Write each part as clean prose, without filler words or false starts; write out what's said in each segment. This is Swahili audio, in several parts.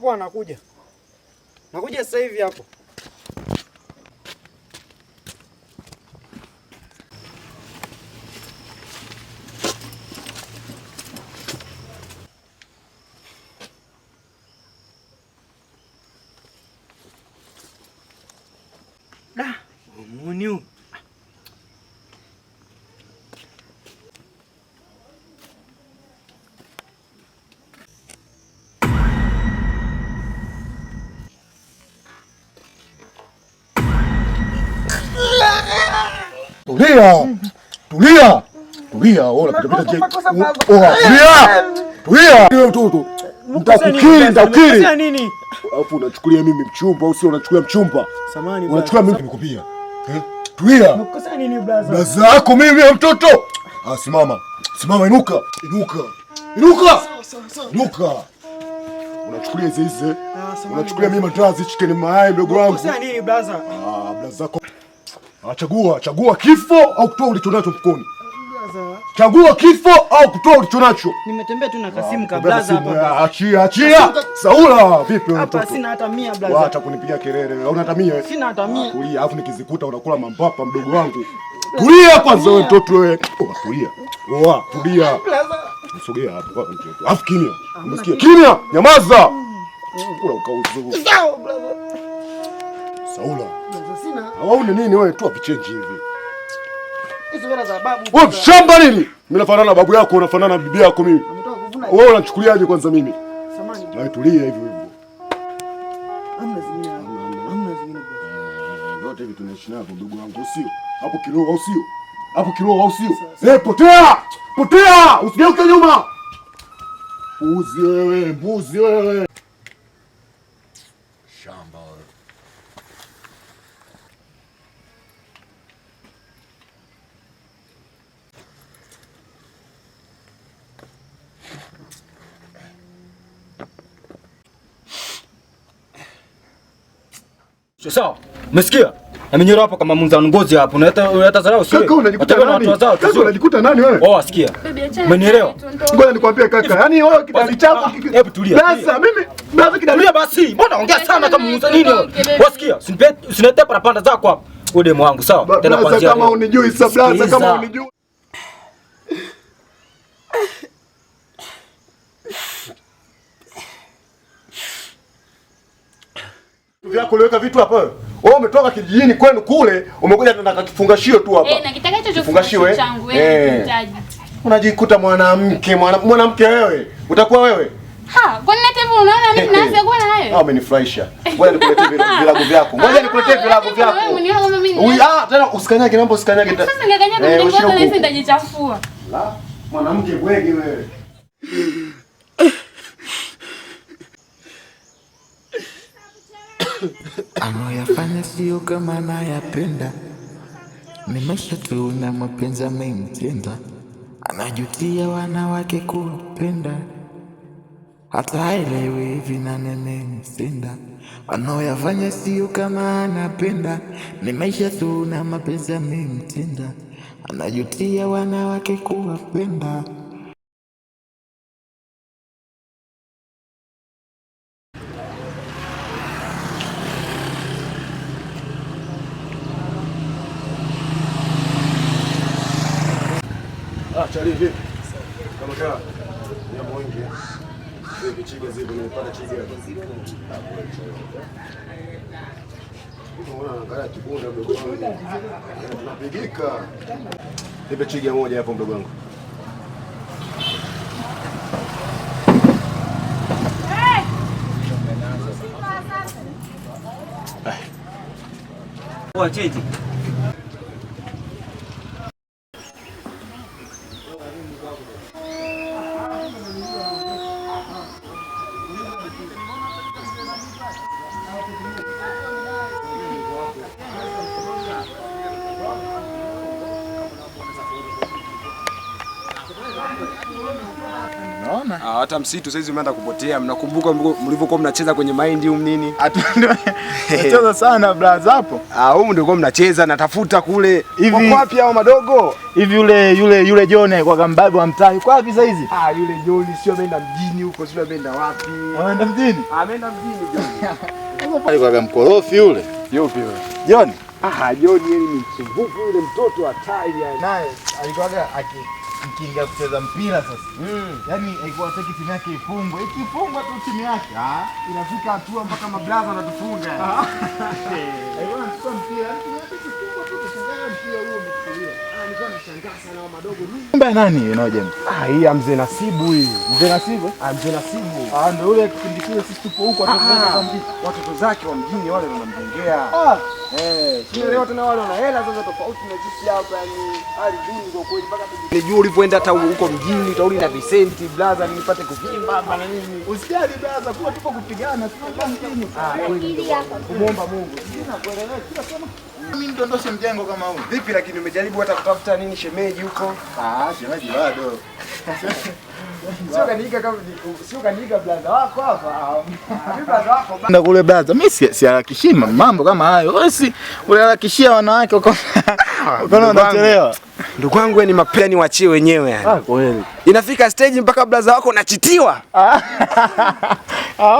Poa nakuja. Nakuja sasa hivi hapo. Muniu. Tulia. Ona pita. Tulia mtoto. Nitakukiri. Nini? Alafu unachukulia mimi mchumba au sio? Unachukulia mchumba. Samani bwana. Unachukua mimi nimekupia. Tulia. Unakosa nini brother? Blaza yako mimi ya mtoto. Simama. Inuka. Unachukulia hizi. Unachukulia mimi mandazi, chicken mayai mdogo wangu. Unakosa nini brother? Blaza yako. Chagua kifo au kutoa ulichonacho mfukoni. Chagua kifo au kutoa ulichonacho. Nimetembea tu na Kasimu kablaza hapa. Achia. Saula, vipi wewe mtoto? Hapa sina hata 100 blaza. Acha kunipigia kelele wewe. Una hata 100? Sina hata 100. Tulia, alafu nikizikuta unakula mambapa mdogo wangu. Tulia kwanza wewe mtoto wewe. Tulia. Blaza. Usogea hapo kwa mtoto. Alafu kimya. Umesikia? Kimya. Nyamaza. Kula ukauzu. Sawa blaza. Saula. Sina. Hawaone nini wewe? Toa vichenji hivi. Hizo hela za babu. Wewe shamba nini? Mimi nafanana na babu yako, unafanana na bibi yako mimi. Wewe unachukuliaje kwanza mimi? Samani. Na tulia hivyo. Hamna zingine. Yote hivi tunaishi navyo ndugu wangu, sio? Hapo kiroho au sio? Potea! Usigeuke nyuma. Mbuzi wewe. Shamba wewe. Sawa. Umesikia? Amenyora hapo kama munza ngozi hapo. Unaleta zarau sio? Kaka unajikuta nani? Kaka unajikuta nani wewe? Sikia. Umenielewa? Ngoja nikwambie kaka. Yaani wewe kidali chako hebu tulia. Sasa mimi kidali. Tulia basi. Mbona ongea sana kama munza nini wewe? Wasikia? Usinilete parapanda zako hapo. Udemu wangu sawa? Tena kwanza kama unijui sablaza kama unijui. Vyako leweka vitu hapa wewe. Wewe umetoka kijijini kwenu kule, umekuja na kifungashio tu hapa. Na kitakacho kifungashio changu wewe unahitaji. Unajikuta mwanamke wewe. Utakuwa wewe? Kwa nini hata hivyo unaona mimi naanza kuwa na wewe? Umenifurahisha. Ngoja nikuletee vilago vyako. Wewe mniona kama mimi. Tena usikanyage mambo usikanyage. Sasa ningekanyaga mdengo wako na sisi nitajichafua. Mwanamke bwege wewe. Anayoyafanya sio kama anayapenda, ni maisha tu na mapenzi amemtenda. Anajutia wanawake kuwapenda, hata haelewi hivi na nene msenda. Anayoyafanya sio kama anapenda, ni maisha tu na mapenzi amemtenda. Anajutia wanawake kuwapenda. Chali vipi? Kama kaa. Ya mwingi. Hivi chiga zipo nimepata chiga hapa. Unaona angalia kibunda mdogo wangu. Tunapigika. Nipe chiga moja hapo mdogo wangu. Cheti. Unaona? Hata msitu saizi umeanza kupotea. Mnakumbuka mlivyokuwa mnacheza kwenye mahindi huko nini? Tunacheza sana blaza hapo. Huko ndio mnacheza, natafuta kule. Hivi wapi hao madogo? Hivi yule John kwa gambabu wa mtaa. Yuko wapi sasa hizi? Yule John sio ameenda mjini huko, sio ameenda wapi? Ameenda mjini? Ameenda mjini John. Alikuwa mkorofi yule. Yupi yule? John. John yeye ni msumbufu yule mtoto hatari yani. Naye alikuwa akiingia kucheza mpira sasa. Yaani alikuwa hataki timu yake ifungwe. Ikifungwa tu timu yake, inafika hatua mpaka mablaza wanatufunga. Alikuwa anachukua mpira, timu yake ikifungwa tu kushangaa mpira huo umechukuliwa. Nilikuwa nashangaa sana wa madogo. Kumbe nani unaoje? Hii ya mzee Nasibu hii. Mzee Nasibu? Mzee Nasibu. Ndio yule kipindi kile sisi tupo huko watoto zake wa mjini wale wanamjengea. Leo tena wale wana hela sasa tofauti na sisi hapa yani hali duni kwa kweli mpaka nijua ulipoenda hata huko mjini utauli na Vicenti blaza nipate kuvimba hapa na nini. Usijali blaza kuwa tupo kupigana tunakaa mjini. Kumuomba Mungu. Sina kuelewa kila sema mimi ndondoshe mjengo kama huu. Vipi lakini umejaribu hata kutafuta nini shemeji huko? Shemeji bado. Sio kaniga blaza wako hapa. Blaza wako ndio kule blaza. Mimi si harakishima mambo kama hayo. Wewe si unaharakishia wanawake uko unachelewa. Ndugu wangu ni mapeni wachie wenyewe yani. Kweli. Inafika stage mpaka blaza wako unachitiwa.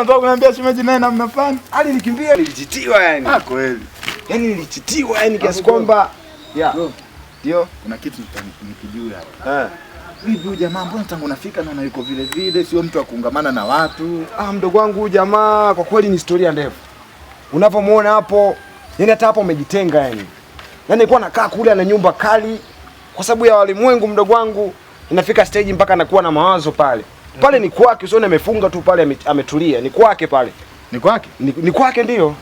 Ndio kuniambia shemeji naye namna fulani. Hadi nikimbia nilichitiwa yani. Kweli. Yaani nilichitiwa yani kiasi kwamba ndio kuna kitu nikijua hapa. Hivi huyu jamaa mbona tangu nafika naona yuko vile vile, sio mtu wa kuungamana na watu. Mdogo wangu huyu jamaa kwa kweli ni historia ndefu. Unapomuona hapo, yani hata hapo umejitenga yani. Yaani alikuwa anakaa kule ana nyumba kali kwa sababu ya walimwengu mdogo wangu. Inafika stage mpaka anakuwa na mawazo pale. Pale ni kwake, usione amefunga tu pale ametulia. Ni kwake pale. Ni kwake? Ni kwake ndio.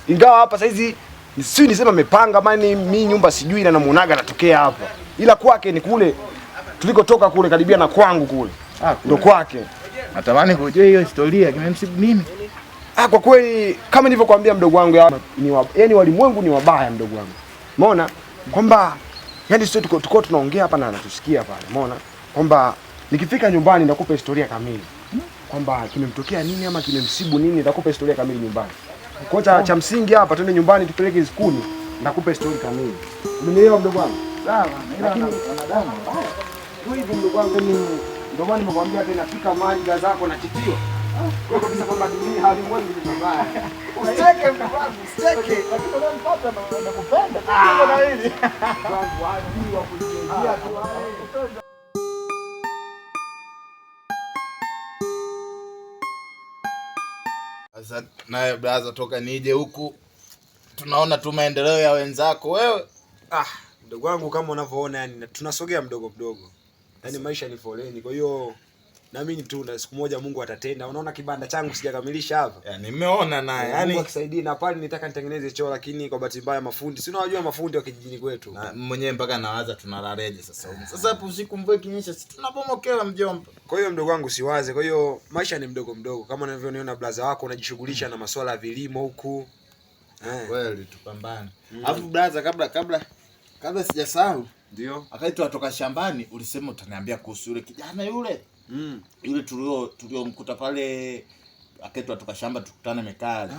Ingawa hapa saizi sio nisema amepanga mani mimi nyumba sijui na namuonaga anatokea hapa. Ila kwake ni kule tulikotoka kule karibia na kwangu kule. Ndio kwake. Natamani kujua hiyo historia kimemsibu nini? Kwa kweli kama nilivyokuambia mdogo wangu yani walimwengu ni wabaya mdogo wangu. Umeona? Kwamba yani sio tuko tunaongea hapa na anatusikia pale. Umeona? Kwamba nikifika nyumbani nitakupa historia kamili. Kwamba kimemtokea nini ama kimemsibu nini nitakupa historia kamili nyumbani. Kwa cha msingi hapa twende nyumbani tupeleke skuli nitakupa historia kamili. Umenielewa mdogo wangu? Sawa. Lakini wanadamu hivi mdogo wangu ndio maana nimekuambia hata inafika mahali gaza zako na titio. Kwa kabisa kwamba dunia halimwengu ni mbaya. Usiteke mdogo wangu, usiteke. Lakini unampata na nakupenda. Na hili. Wangu hadi wa kujengea tu. Sasa naye brother toka nije huku. Tunaona tu maendeleo ya wenzako wewe. Mdogo wangu kama unavyoona yani tunasogea mdogo mdogo. Yaani maisha ni foleni. Kwa hiyo naamini tu na siku moja Mungu atatenda. Unaona kibanda changu sijakamilisha hapa. Yaani nimeona naye. Yaani Mungu akisaidie na pale nitaka nitengeneze choo lakini kwa bahati mbaya mafundi. Si unajua mafundi wa kijijini kwetu. Na mwenyewe mpaka nawaza tunalareje sasa. Sasa hapo usiku mvua ikinyesha si tunapomokewa mjomba. Kwa hiyo mdogo wangu siwaze. Kwa hiyo maisha ni mdogo mdogo. Kama unavyoniona blaza wako unajishughulisha na masuala ya vilimo huku. Kweli tupambane. Alafu blaza kabla sijasahau. Ndio. Akaitwa atoka shambani ulisema utaniambia kuhusu yule kijana yule. Yule tuliomkuta pale akaitwa atoka shamba tukutane Mekali.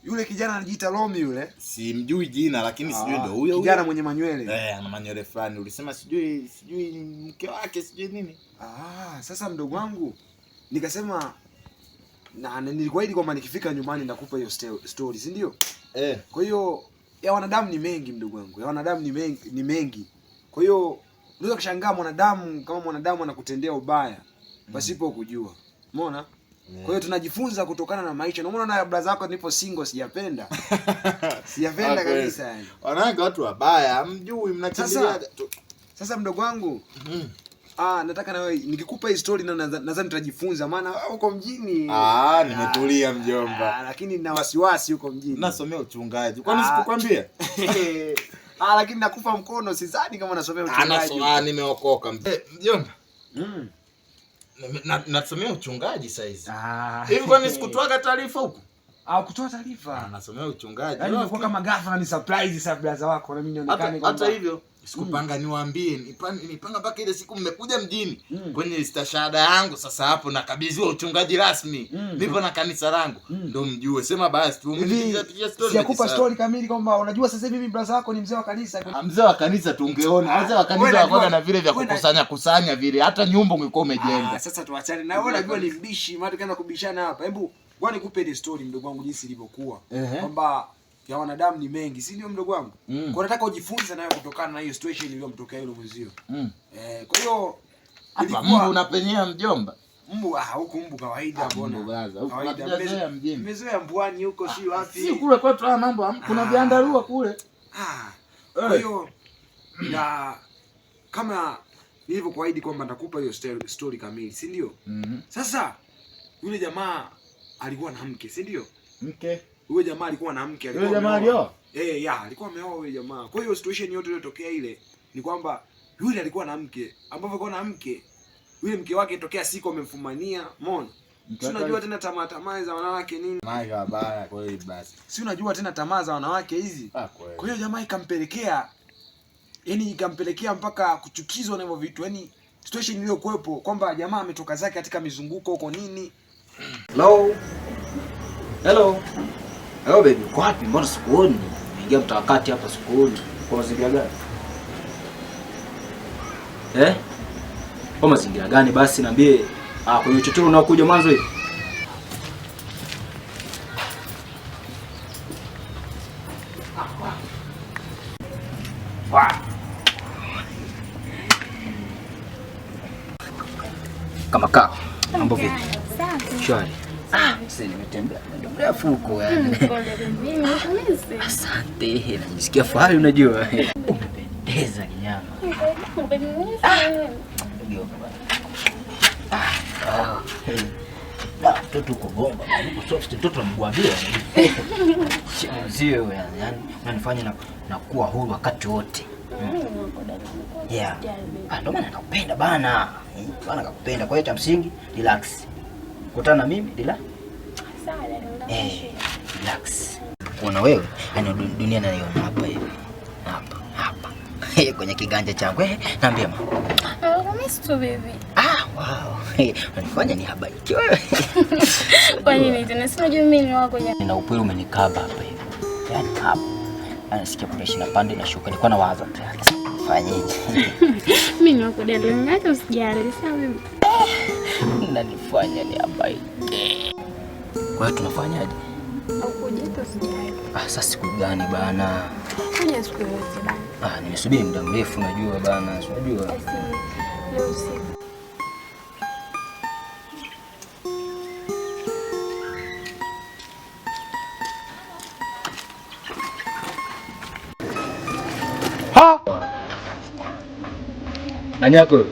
Yule kijana anajiita Romi yule. Simjui jina lakini sijui ndio huyo kijana mwenye manywele. Ana manywele fulani. Ulisema sijui mke wake sijui nini. Sasa mdogo wangu nikasema na nilikuahidi kwamba nikifika nyumbani nakupa hiyo story, si ndio? Kwa hiyo ya wanadamu ni mengi mdogo wangu. Ya wanadamu ni mengi. Kwa hiyo unaweza kushangaa mwanadamu kama mwanadamu anakutendea ubaya pasipo kujua. Umeona? Kwa hiyo tunajifunza kutokana na maisha. Unaona na brother zako nipo single sijapenda. Sijapenda kabisa yani. Wanawake watu wabaya, mjui mnachezea. Sasa mdogo wangu nataka na wewe nikikupa hii story na nadhani tutajifunza maana uko mjini. Nimetulia mjomba. Lakini nina wasiwasi huko mjini. Nasomea uchungaji. Kwani sikukwambia? Lakini nakupa mkono sidhani kama nasomea uchungaji. Nimeokoka. Mjomba. Nasomea uchungaji sasa hizi. Hivi kwani sikutoaga taarifa huko? Kutoa taarifa. Nasomea uchungaji. Yaani kwa kama ghafla ni surprise sasa brother wako na mimi nionekane hata hivyo Sikupanga niwaambie, nipanga mpaka ile siku mmekuja mjini kwenye istashahada yangu. Sasa hapo nakabidhiwa uchungaji rasmi. Nipo na kanisa langu. Ndio mjue. Sema basi tu umenipigia story. Siyakupa story kamili kwamba unajua sasa hivi mimi brother wako ni mzee wa kanisa. Mzee wa kanisa tungeona. Wazee wa kanisa wako na vile vya kukusanya vile. Hata nyumba ungekuwa umejenga. Sasa tuachane na wewe, unajua ni mbishi, maana tukaanza kubishana hapa. Hebu ngoja nikupe ile story mdogo wangu jinsi ilivyokuwa. Kwamba ya wanadamu ni mengi, si ndio mdogo wangu? Kwa nataka ujifunze nayo kutokana na hiyo situation iliyomtokea yule mwenzio. Kwa hiyo hapa mbu unapenyea mjomba. Mbu huko mbu kawaida mbona? Kawaida mjini. Nimezoea mbuani huko si wapi? Si kule kwetu haya mambo kuna viandarua kule. Kwa hiyo na kama nilivyokuahidi kwamba nitakupa hiyo story kamili, si ndio? Sasa yule jamaa alikuwa na mke, si ndio? Mke. Yule jamaa alikuwa na mke, alikuwa jamaa alioa? Alikuwa ameoa yule jamaa. Kwa hiyo situation yote iliyotokea ile ni kwamba yule alikuwa na mke, ambapo alikuwa na mke, yule mke wake tokea siku amemfumania, umeona? Si unajua tena tamaa za wanawake nini? Maya baya kweli basi. Si unajua tena tamaa za wanawake hizi? Kwa hiyo jamaa ikampelekea mpaka kuchukizwa na hivyo vitu. Yaani situation iliyokuepo kwamba jamaa ametoka zake katika mizunguko huko nini. Hello baby, uko wapi? Mbona sikuoni? Ingia mtakati hapa sikuoni. Kwa mazingira gani? Kwa mazingira gani basi niambie. Kwenye uchochoro unaokuja mwanzo hivi. Kama kaa. Mambo vipi? Shwari. Sasa nimetembea mrefu huko yani. Asante, najisikia fahari unajua. Umependeza kinyama. Mtoto uko bomba, uko soft, mtoto mgwavia. Sio yani unanifanya nakuwa huru wakati wote. Ndio maana nakupenda bana. Bana nakupenda. Kwa hiyo cha msingi relax. Kutana na mimi relax. Relax. Kuna wewe, yani dunia naiona hapa hivi. Hapa. Kwenye kiganja changu. Naambia mama. Miss tu baby. Wow. Unanifanya ni habaiki wewe. Kwa nini tena? Si unajua mimi ni wako ya. Nina upweke umenikaba hapa hivi. Yaani hapa. Anasikia pressure na pande na shuka. Nilikuwa nawaza tu. Fanyeje? Mimi ni wako dada, hata usijali, sawa baby. Unanifanya ni habaiki. Kwa hiyo tunafanyaje? Ukuje tu usijali. Sasa siku gani bana? Kuja siku yote bana. Nimesubiri muda mrefu najua bana, unajua. Leo usiku. Nanyako.